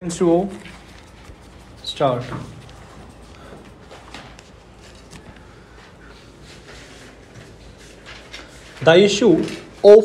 To start. The issue of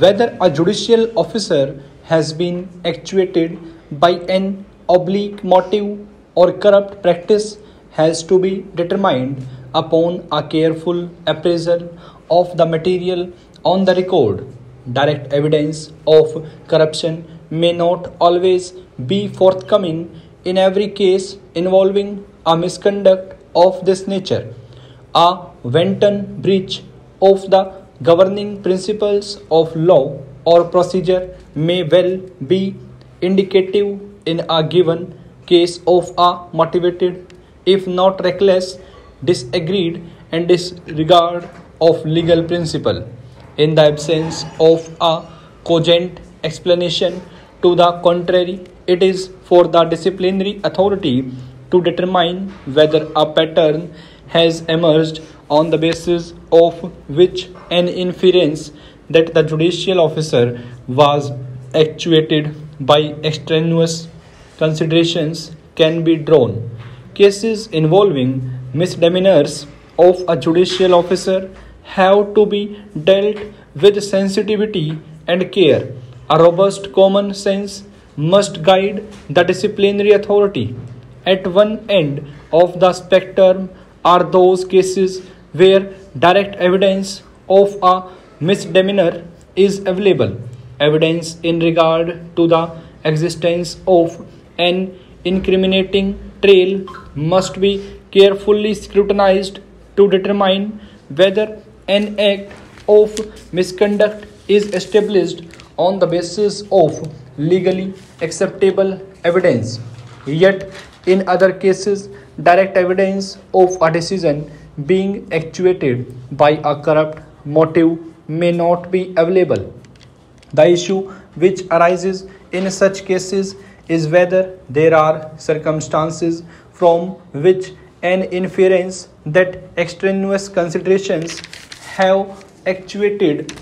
whether a judicial officer has been actuated by an oblique motive or corrupt practice has to be determined upon a careful appraisal of the material on the record. Direct evidence of corruption may not always be forthcoming in every case involving a misconduct of this nature. A wanton breach of the governing principles of law or procedure may well be indicative in a given case of a motivated, if not reckless, disagreed and disregard of legal principle. In the absence of a cogent explanation to the contrary, it is for the disciplinary authority to determine whether a pattern has emerged on the basis of which an inference that the judicial officer was actuated by extraneous considerations can be drawn. Cases involving misdemeanors of a judicial officer have to be dealt with sensitivity and care. A robust common sense must guide the disciplinary authority. At one end of the spectrum are those cases where direct evidence of a misdemeanor is available. Evidence in regard to the existence of an incriminating trail must be carefully scrutinized to determine whether an act of misconduct is established on the basis of legally acceptable evidence. Yet, in other cases, direct evidence of a decision being actuated by a corrupt motive may not be available. The issue which arises in such cases is whether there are circumstances from which an inference that extraneous considerations have actuated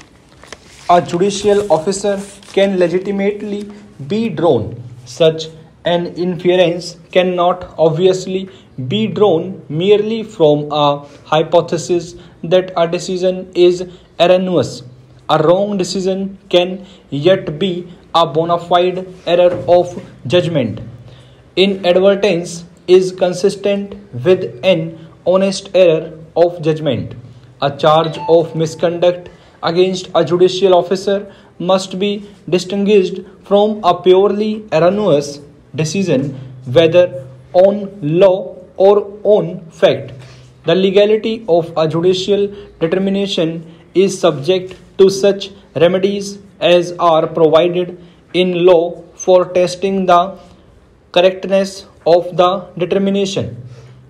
a judicial officer can legitimately be drawn. Such an inference cannot obviously be drawn merely from a hypothesis that a decision is erroneous. A wrong decision can yet be a bona fide error of judgment. Inadvertence is consistent with an honest error of judgment. A charge of misconduct against a judicial officer must be distinguished from a purely erroneous decision, whether on law or on fact. The legality of a judicial determination is subject to such remedies as are provided in law for testing the correctness of the determination.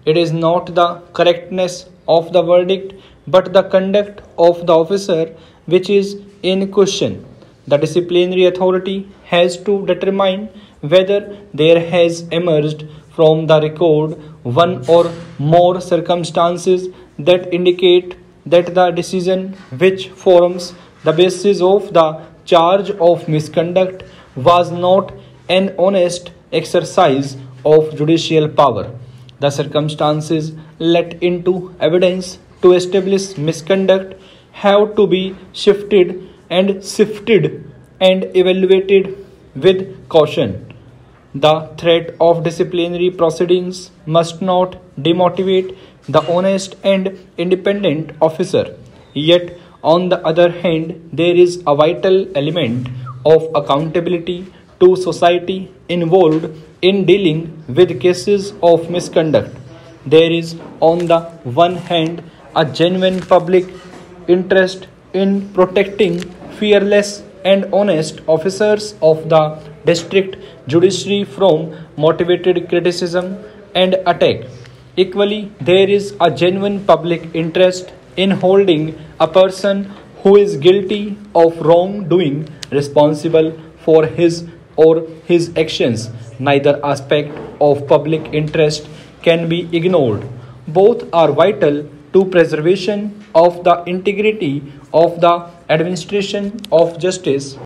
It is not the correctness of the verdict but the conduct of the officer which is in question. The disciplinary authority has to determine whether there has emerged from the record one or more circumstances that indicate that the decision which forms the basis of the charge of misconduct was not an honest exercise of judicial power. The circumstances let into evidence to establish misconduct have to be shifted and sifted and evaluated with caution. The threat of disciplinary proceedings must not demotivate the honest and independent officer. Yet, on the other hand, there is a vital element of accountability to society involved in dealing with cases of misconduct. There is, on the one hand, a genuine public interest in protecting fearless and honest officers of the district judiciary from motivated criticism and attack. Equally, there is a genuine public interest in holding a person who is guilty of wrongdoing responsible for his or his actions. Neither aspect of public interest can be ignored. Both are vital to preservation of the integrity of the administration of justice.